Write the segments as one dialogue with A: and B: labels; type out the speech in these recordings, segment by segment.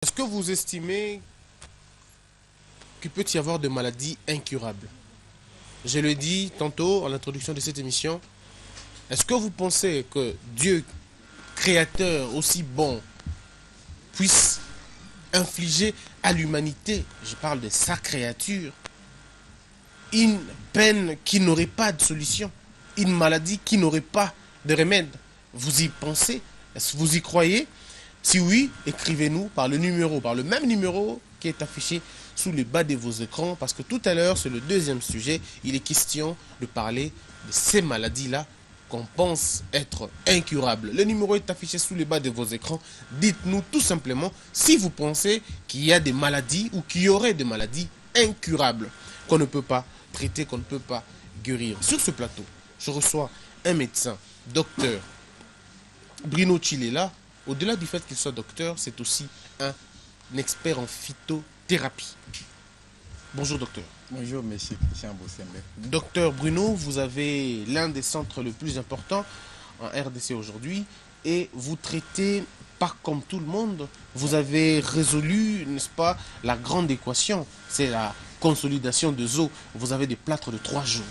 A: Est-ce que vous estimez qu'il peut y avoir des maladies incurables? Je le dis tantôt en introduction de cette émission. Est-ce que vous pensez que Dieu, créateur aussi bon, puisse infliger à l'humanité, je parle de sa créature, une peine qui n'aurait pas de solution, une maladie qui n'aurait pas de remède? Vous y pensez? Est-ce que vous y croyez? Si oui, écrivez-nous par le même numéro qui est affiché sous le bas de vos écrans, parce que tout à l'heure, c'est le deuxième sujet, il est question de parler de ces maladies-là qu'on pense être incurables. Le numéro est affiché sous le bas de vos écrans. Dites-nous tout simplement si vous pensez qu'il y a des maladies ou qu'il y aurait des maladies incurables qu'on ne peut pas traiter, qu'on ne peut pas guérir. Sur ce plateau, je reçois un médecin, docteur Bruno Chilela. Au-delà du fait qu'il soit docteur, c'est aussi un expert en phytothérapie. Bonjour docteur.
B: Bonjour monsieur Christian Bossembe.
A: Docteur Bruno, vous avez l'un des centres le plus importants en RDC aujourd'hui et vous traitez pas comme tout le monde. Vous avez résolu, n'est-ce pas, la grande équation, c'est la consolidation des os. Vous avez des plâtres de 3 jours.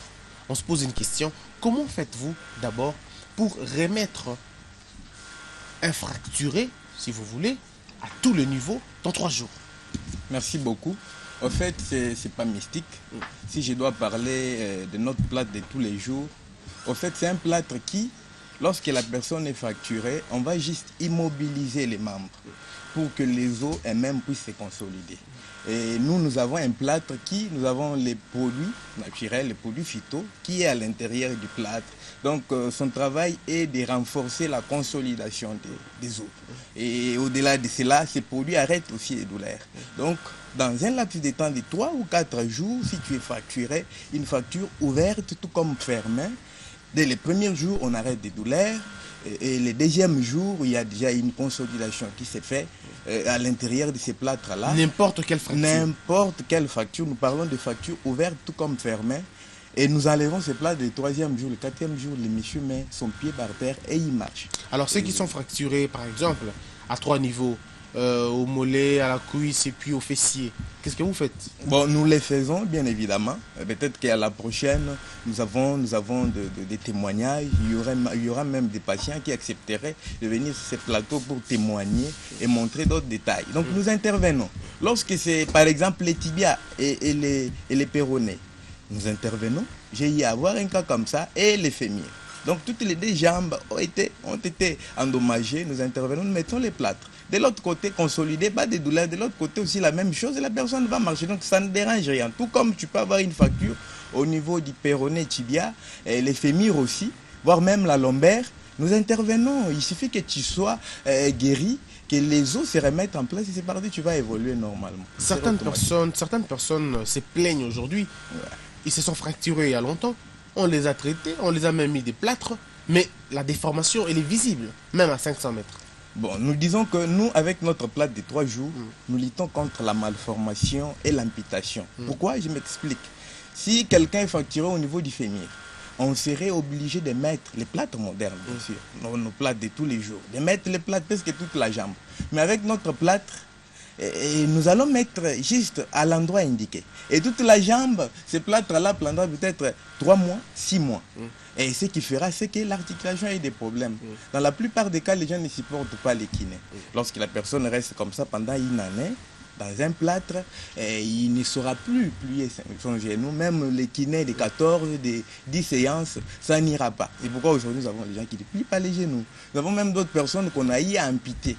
A: On se pose une question, comment faites-vous d'abord pour remettre un fracturé, si vous voulez, à tous les niveaux dans 3 jours?
B: Merci beaucoup. En fait, c'est pas mystique. Si je dois parler de notre plâtre de tous les jours, en fait, c'est un plâtre qui, lorsque la personne est fracturée, on va juste immobiliser les membres pour que les os eux-mêmes puissent se consolider. Et nous avons un plâtre qui, nous avons les produits naturels, les produits phyto, qui est à l'intérieur du plâtre. Donc, son travail est de renforcer la consolidation des os. Et au-delà de cela, ces produits arrêtent aussi les douleurs. Donc, dans un laps de temps de 3 ou 4 jours, si tu es fracturé, une fracture ouverte tout comme fermée, dès les premiers jours, on arrête des douleurs. Et le deuxième jour, il y a déjà une consolidation qui s'est faite à l'intérieur de ces plâtres-là.
A: N'importe quelle fracture.
B: N'importe quelle fracture. Nous parlons de fractures ouvertes tout comme fermées. Et nous enlevons ces plâtres le troisième jour. Le quatrième jour, le monsieur met son pied par terre et il marche.
A: Alors ceux qui sont fracturés, par exemple, à 3 niveaux, au mollet, à la cuisse et puis au fessier, qu'est-ce que vous faites?
B: Bon, nous les faisons, bien évidemment. Peut-être qu'à la prochaine, nous avons des témoignages. Il y aura même des patients qui accepteraient de venir sur ce plateau pour témoigner et montrer d'autres détails. Donc nous intervenons. Lorsque c'est, par exemple, les tibias et les péronés, nous intervenons. J'ai eu à avoir un cas comme ça et les fémurs. Donc toutes les deux jambes ont été endommagées. Nous intervenons, nous mettons les plâtres. De l'autre côté, consolidé, pas de douleur. De l'autre côté aussi, la même chose et la personne va marcher. Donc ça ne dérange rien. Tout comme tu peux avoir une fracture au niveau du péroné, tibia, et les fémurs aussi, voire même la lombaire. Nous intervenons. Il suffit que tu sois guéri, que les os se remettent en place et c'est parti, tu vas évoluer normalement.
A: Certaines personnes se plaignent aujourd'hui.
B: Ouais.
A: Ils se sont fracturés il y a longtemps. On les a traités, on les a même mis des plâtres. Mais la déformation, elle est visible, même à 500 mètres.
B: Bon, nous disons que nous, avec notre plâtre de 3 jours, nous luttons contre la malformation et l'amputation. Pourquoi? Je m'explique. Si quelqu'un est fracturé au niveau du fémur, on serait obligé de mettre les plâtres modernes, bien sûr, nos plâtres de tous les jours, de mettre les plâtres presque toute la jambe. Mais avec notre plâtre, nous allons mettre juste à l'endroit indiqué. Et toute la jambe, ce plâtre-là prendra peut-être 3 mois, 6 mois. Et ce qui fera, c'est que l'articulation ait des problèmes. Dans la plupart des cas, les gens ne supportent pas les kinés. Lorsque la personne reste comme ça pendant une année, dans un plâtre, il ne saura plus plier son genou. Même les kinés de 14, de 10 séances, ça n'ira pas. C'est pourquoi aujourd'hui, nous avons des gens qui ne plient pas les genoux. Nous avons même d'autres personnes qu'on a eu à amputer.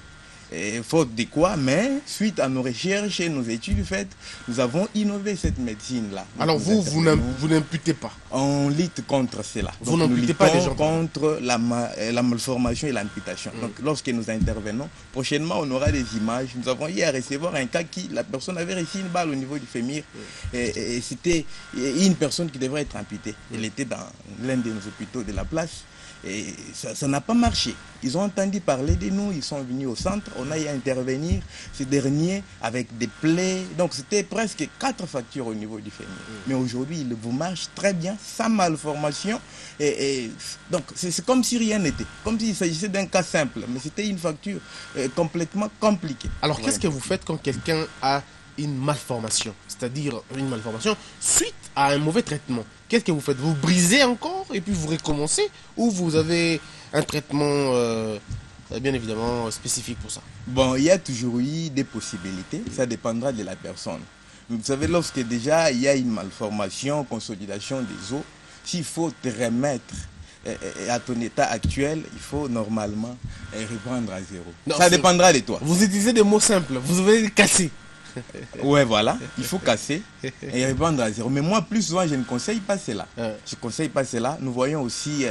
B: Faute de quoi, mais suite à nos recherches et nos études faites, nous avons innové cette médecine-là.
A: Alors vous n'imputez pas.
B: On lutte contre cela.
A: Vous n'imputez pas les gens
B: contre la malformation et l'amputation. Donc lorsque nous intervenons, prochainement on aura des images. Nous avons eu à recevoir un cas qui, la personne avait reçu une balle au niveau du fémur et c'était une personne qui devrait être amputée. Elle était dans l'un de nos hôpitaux de la place. Et ça n'a pas marché. Ils ont entendu parler de nous, ils sont venus au centre, on a eu à intervenir, ces derniers avec des plaies. Donc c'était presque 4 factures au niveau du féminin. Mais aujourd'hui, il vous marche très bien, sans malformation. Donc c'est comme si rien n'était, comme s'il s'agissait d'un cas simple. Mais c'était une facture complètement compliquée.
A: Alors qu'est-ce que vous faites quand quelqu'un a une malformation, c'est-à-dire une malformation suite à un mauvais traitement? Qu'est-ce que vous faites? Vous brisez encore et puis vous recommencez, ou vous avez un traitement bien évidemment spécifique pour ça?
B: Bon, il y a toujours eu des possibilités, ça dépendra de la personne. Vous savez, lorsque déjà il y a une malformation, consolidation des os, s'il faut te remettre à ton état actuel, il faut normalement reprendre à zéro.
A: Non,
B: ça dépendra de toi.
A: Vous utilisez des mots simples, vous avez cassé.
B: Ouais, voilà, il faut casser et répondre à zéro. Mais moi, plus souvent, je ne conseille pas cela. Je ne conseille pas cela. Nous voyons aussi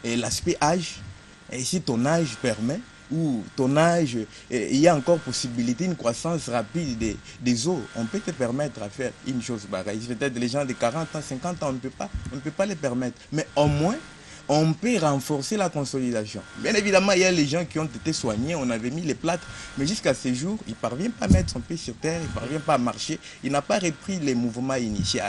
B: l'aspect âge. Et si ton âge permet, ou ton âge, il y a encore possibilité, une croissance rapide des os, on peut te permettre à faire une chose pareille. Peut-être les gens de 40 ans, 50 ans, on ne peut pas les permettre. Mais au moins, on peut renforcer la consolidation. Bien évidemment, il y a les gens qui ont été soignés, on avait mis les plâtres, mais jusqu'à ce jour, il ne parvient pas à mettre son pied sur terre, il ne parvient pas à marcher, il n'a pas repris les mouvements initiaux.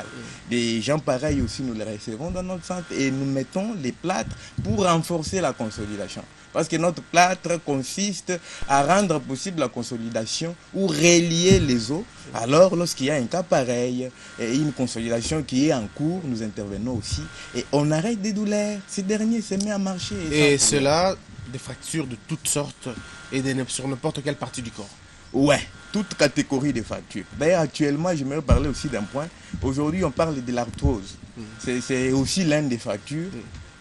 B: Des gens pareils aussi, nous les recevons dans notre centre et nous mettons les plâtres pour renforcer la consolidation. Parce que notre plâtre consiste à rendre possible la consolidation ou relier les os. Alors, lorsqu'il y a un cas pareil, et une consolidation qui est en cours, nous intervenons aussi et on arrête des douleurs. Ces derniers se mettent à marcher.
A: Et cela, des fractures de toutes sortes et sur n'importe quelle partie du corps?
B: Ouais, toute catégorie de fractures. D'ailleurs, actuellement, j'aimerais parler aussi d'un point. Aujourd'hui, on parle de l'arthrose. C'est aussi l'un des fractures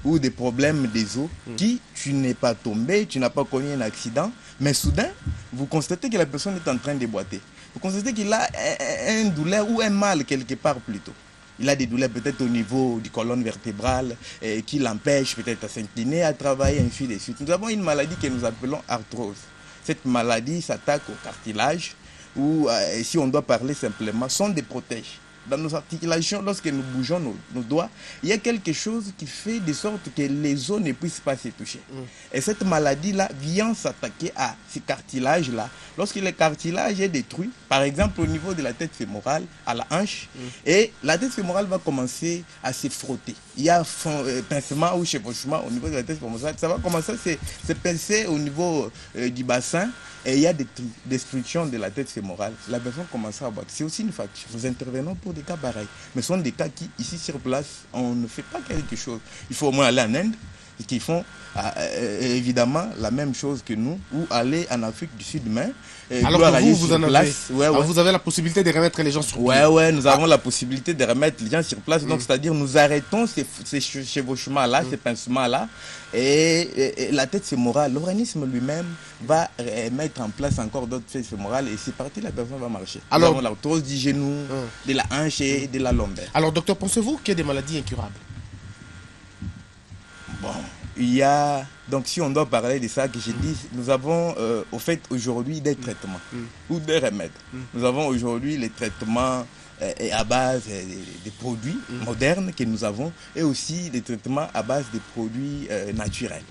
B: ou des problèmes des os qui, tu n'es pas tombé, tu n'as pas connu un accident, mais soudain, vous constatez que la personne est en train de boiter. Vous constatez qu'il a une douleur ou un mal quelque part plutôt. Il a des douleurs peut-être au niveau du colonne vertébrale qui l'empêche peut-être à s'incliner, à travailler, ainsi de suite. Nous avons une maladie que nous appelons arthrose. Cette maladie s'attaque au cartilage ou, si on doit parler simplement, sont des protèges. Dans nos articulations, lorsque nous bougeons nos doigts, il y a quelque chose qui fait de sorte que les os ne puissent pas se toucher. Et cette maladie-là vient s'attaquer à ces cartilages-là. Lorsque le cartilage est détruit, par exemple au niveau de la tête fémorale, à la hanche, et la tête fémorale va commencer à se frotter. Il y a pincement ou chevauchement au niveau de la tête fémorale. Ça va commencer à se pincer au niveau du bassin. Et il y a des destructions de la tête fémorale. La personne commence à boire. C'est aussi une fracture. Nous intervenons pour des cas pareils. Mais ce sont des cas qui, ici sur place, on ne fait pas quelque chose. Il faut au moins aller en Inde, et qui font évidemment la même chose que nous, ou aller en Afrique du Sud demain.
A: Alors que vous en avez. Alors vous avez la possibilité de remettre les gens sur place.
B: Ouais, nous avons la possibilité de remettre les gens sur place. Donc, c'est-à-dire, nous arrêtons ces chevauchements-là, ces pincements-là. Et la tête fémorale, l'organisme lui-même va mettre en place encore d'autres têtes fémorales. Et c'est parti, la personne va marcher. Alors, nous avons l'arthrose du genou, de la hanche et de la lombaire.
A: Alors, docteur, pensez-vous qu'il y a des maladies incurables?
B: Bon, il y a... Donc, si on doit parler de ça, que j'ai dit, nous avons au fait aujourd'hui des traitements ou des remèdes. Nous avons aujourd'hui les traitements à base des produits modernes que nous avons et aussi des traitements à base des produits naturels,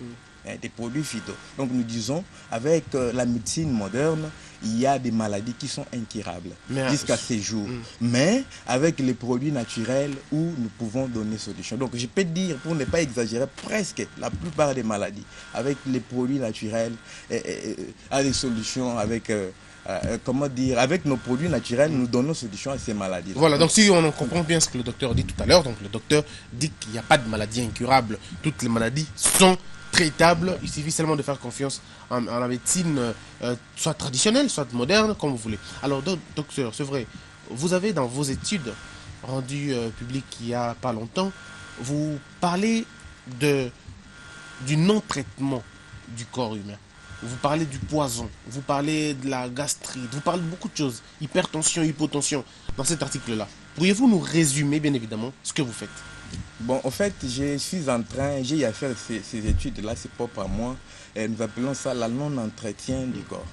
B: des produits phyto. Donc, nous disons, avec la médecine moderne, il y a des maladies qui sont incurables jusqu'à ces jours. Mais avec les produits naturels où nous pouvons donner solution. Donc je peux dire, pour ne pas exagérer, presque la plupart des maladies, avec les produits naturels, à des solutions avec... comment dire, avec nos produits naturels, nous donnons solution à ces maladies.
A: Voilà, donc si on comprend bien ce que le docteur dit tout à l'heure, donc le docteur dit qu'il n'y a pas de maladie incurable. Toutes les maladies sont traitable, il suffit seulement de faire confiance en la médecine, soit traditionnelle, soit moderne, comme vous voulez. Alors, docteur, c'est vrai, vous avez dans vos études rendues publiques il n'y a pas longtemps, vous parlez du non-traitement du corps humain. Vous parlez du poison, vous parlez de la gastrite, vous parlez de beaucoup de choses, hypertension, hypotension, dans cet article-là. Pourriez-vous nous résumer, bien évidemment, ce que vous faites?
B: Bon, en fait, je suis en train, j'ai eu à faire ces études-là, c'est propre à moi. Et nous appelons ça la non-entretien du corps.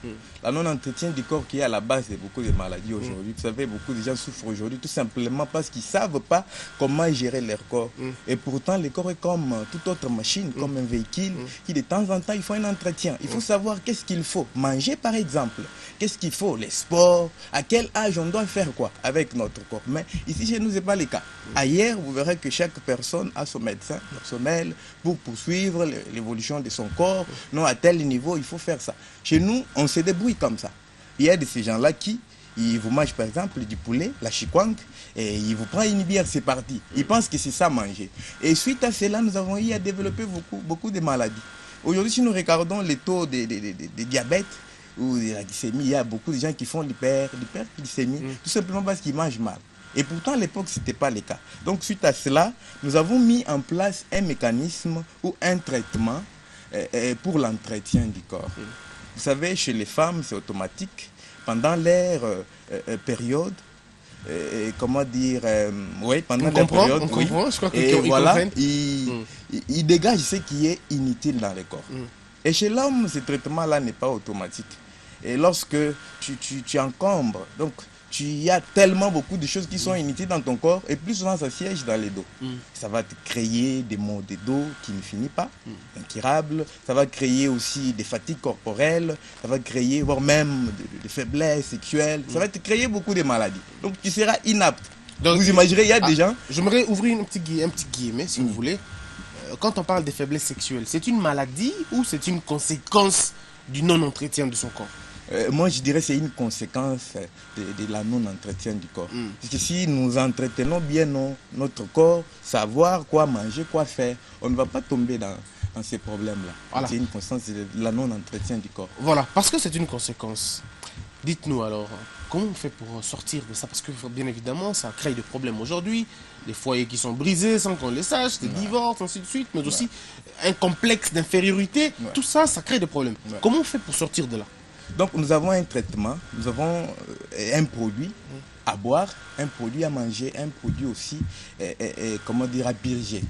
B: La non-entretien du corps qui est à la base de beaucoup de maladies aujourd'hui. Vous savez, beaucoup de gens souffrent aujourd'hui tout simplement parce qu'ils ne savent pas comment gérer leur corps. Et pourtant, le corps est comme toute autre machine, comme un véhicule, qui de temps en temps, il faut un entretien. Il faut savoir qu'est-ce qu'il faut. Manger, par exemple. Qu'est-ce qu'il faut? Les sports. À quel âge on doit faire quoi avec notre corps? Mais ici, chez nous, ce n'est pas le cas. Ailleurs, vous verrez que chaque personne a son médecin personnel pour poursuivre l'évolution de son corps. Non, à tel niveau, il faut faire ça. Chez nous, on se débrouille comme ça. Il y a de ces gens-là qui, ils vous mangent par exemple du poulet, la chikwang, et ils vous prennent une bière, c'est parti. Ils pensent que c'est ça manger. Et suite à cela, nous avons eu à développer beaucoup de maladies. Aujourd'hui, si nous regardons les taux de diabète ou de la glycémie, il y a beaucoup de gens qui font l'hyperglycémie, tout simplement parce qu'ils mangent mal. Et pourtant, à l'époque, ce n'était pas le cas. Donc, suite à cela, nous avons mis en place un mécanisme ou un traitement pour l'entretien du corps. Vous savez, chez les femmes, c'est automatique. Pendant leur période, comment dire, oui, pendant leur période,
A: on comprend, je crois que
B: et voilà,
A: comprennent.
B: ils dégagent ce qui est inutile dans le corps. Et chez l'homme, ce traitement-là n'est pas automatique. Et lorsque tu encombres, donc il y a tellement beaucoup de choses qui sont inutiles dans ton corps, et plus souvent ça siège dans les dos. Ça va te créer des maux de dos qui ne finissent pas, incurables. Ça va créer aussi des fatigues corporelles, ça va créer voire même des faiblesses sexuelles, ça va te créer beaucoup de maladies. Donc tu seras inapte. Donc, vous imaginez, il y a des gens...
A: J'aimerais ouvrir un petit guillemet, si vous voulez. Quand on parle des faiblesses sexuelles, c'est une maladie ou c'est une conséquence du non-entretien de son corps?
B: Moi, je dirais que c'est une conséquence de la non-entretien du corps. Parce que si nous entretenons bien notre corps, savoir quoi manger, quoi faire, on ne va pas tomber dans ces problèmes-là. Voilà. C'est une conséquence de la non-entretien du corps.
A: Voilà, parce que c'est une conséquence. Dites-nous alors, comment on fait pour sortir de ça? Parce que bien évidemment, ça crée des problèmes aujourd'hui. Des foyers qui sont brisés sans qu'on les sache, des divorces, ainsi de suite, mais aussi un complexe d'infériorité. Tout ça, ça crée des problèmes. Comment on fait pour sortir de là?
B: Donc nous avons un traitement, nous avons un produit à boire, un produit à manger, un produit aussi, comment dire, à purger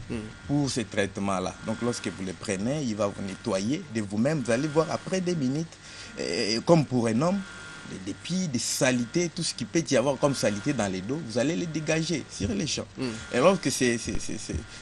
B: pour ce traitement-là. Donc lorsque vous le prenez, il va vous nettoyer de vous-même. Vous allez voir après des minutes, comme pour un homme, des dépits, des saletés, tout ce qui peut y avoir comme saleté dans les dos, vous allez les dégager sur les champs. Et lorsque ces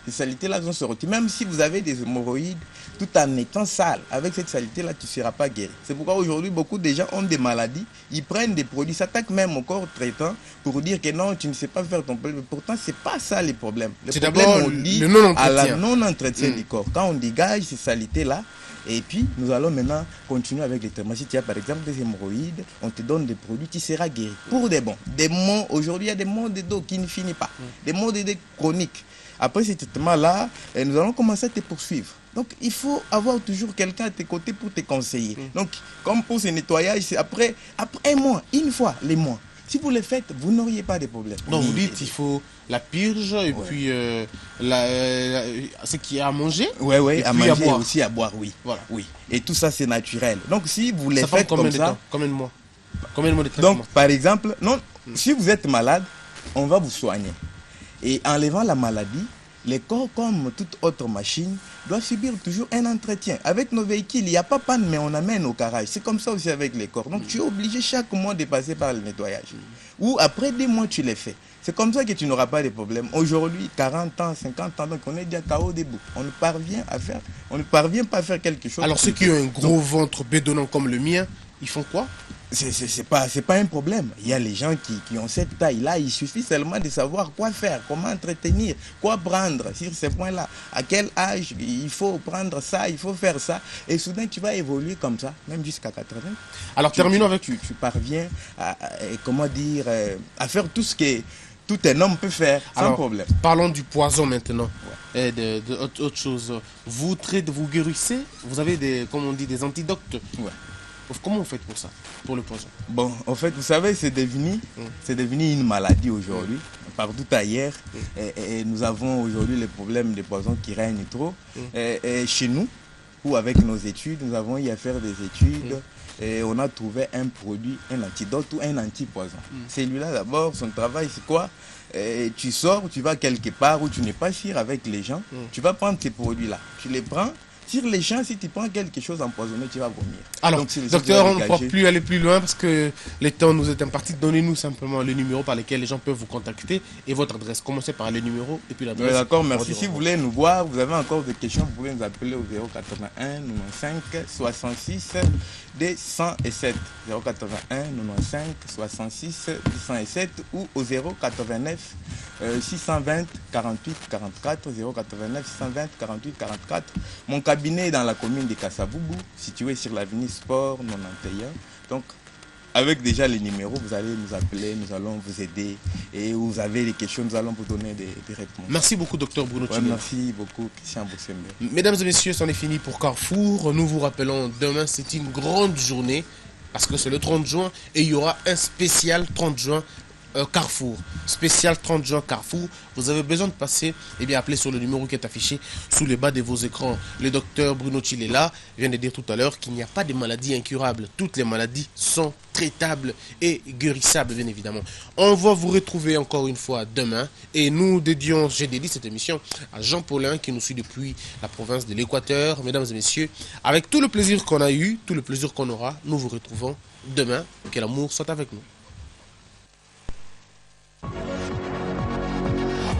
B: saletés-là vont se retirer, même si vous avez des hémorroïdes, tout en étant sale, avec cette saleté-là, tu ne seras pas guéri. C'est pourquoi aujourd'hui, beaucoup de gens ont des maladies, ils prennent des produits, s'attaquent même au corps traitant pour dire que non, tu ne sais pas faire ton problème. Pourtant, ce n'est pas ça les problèmes.
A: C'est d'abord le non-entretien.
B: À la non-entretien du corps. Quand on dégage ces saletés-là, et puis, nous allons maintenant continuer avec les traitements. Si tu as par exemple des hémorroïdes, on te donne des produits, tu seras guéri. Pour des bons. Des maux, aujourd'hui, il y a des maux de dos qui ne finissent pas. Des maux de dos chroniques. Après ce traitement-là, nous allons commencer à te poursuivre. Donc, il faut avoir toujours quelqu'un à tes côtés pour te conseiller. Donc, comme pour ce nettoyage, c'est après un mois, une fois les mois. Si vous le faites, vous n'auriez pas de problème.
A: Donc vous dites qu'il faut la purge et puis ce qui est à manger.
B: Oui, à manger et aussi à boire, oui.
A: Voilà.
B: Oui. Et tout ça, c'est naturel. Donc si vous le faites
A: comme
B: ça...
A: Combien de mois? Combien de mois de traitement?
B: Donc par exemple, non, si vous êtes malade, on va vous soigner. Et en enlevant la maladie, les corps, comme toute autre machine, doivent subir toujours un entretien. Avec nos véhicules, il n'y a pas panne, mais on amène au garage. C'est comme ça aussi avec les corps. Donc tu es obligé chaque mois de passer par le nettoyage. Ou après 2 mois, tu les fais. C'est comme ça que tu n'auras pas de problème. Aujourd'hui, 40 ans, 50 ans, donc on est déjà KO debout. On ne parvient pas à faire quelque chose.
A: Alors ceux qui ont un gros ventre bédonnant comme le mien, ils font quoi?
B: C'est pas un problème. Il y a les gens qui ont cette taille-là, il suffit seulement de savoir quoi faire, comment entretenir, quoi prendre sur ces points-là. À quel âge il faut prendre ça, il faut faire ça. Et soudain, tu vas évoluer comme ça, même jusqu'à 80.
A: Alors terminons avec...
B: Tu parviens comment dire, à faire tout ce que tout un homme peut faire sans problème.
A: Parlons du poison maintenant. Et autre chose. Vous guérissez, vous avez comme on dit, des antidotes. Comment vous faites pour ça, pour le poison?
B: Bon, en fait, vous savez, c'est devenu une maladie aujourd'hui, partout ailleurs. Et nous avons aujourd'hui le problème des poisons qui règnent trop. Et chez nous, ou avec nos études, nous avons eu à faire des études et on a trouvé un produit, un antidote ou un antipoison. Celui-là, d'abord, son travail, c'est quoi? Tu sors, tu vas quelque part où tu n'es pas sûr avec les gens, tu vas prendre ces produits-là. Tu les prends. Sur les champs, si tu prends quelque chose empoisonné, tu vas vomir.
A: Alors,
B: Donc,
A: docteur, on ne peut plus aller plus loin parce que le temps nous est imparti. Donnez-nous simplement le numéro par lequel les gens peuvent vous contacter et votre adresse. Commencez par le numéro et puis l'adresse.
B: D'accord, merci. Si vous voulez nous voir, vous avez encore des questions, vous pouvez nous appeler au 081 95 66 207. 081 95 66 207 ou au 089 620 48 44. 089 620 48 44. Mon cabinet est dans la commune de Kassaboubou, situé sur l'avenue Sport 91. Donc, avec déjà les numéros, vous allez nous appeler, nous allons vous aider. Et vous avez des questions, nous allons vous donner des réponses.
A: Merci beaucoup, docteur Bruno Tshilé.
B: Merci beaucoup, Christian Boussembe.
A: Mesdames et messieurs, c'en est fini pour Carrefour. Nous vous rappelons, demain, c'est une grande journée, parce que c'est le 30 juin, et il y aura un spécial 30 juin Carrefour, spécial 30 juin Carrefour. Vous avez besoin de passer, et bien appelez sur le numéro qui est affiché sous le bas de vos écrans. Le docteur Bruno Tshilé vient de dire tout à l'heure qu'il n'y a pas de maladies incurables. Toutes les maladies sont traitables et guérissables, bien évidemment. On va vous retrouver encore une fois demain et nous dédions, j'ai dédié cette émission à Jean Paulin qui nous suit depuis la province de l'Équateur. Mesdames et messieurs, avec tout le plaisir qu'on a eu, tout le plaisir qu'on aura, nous vous retrouvons demain. Que l'amour soit avec nous.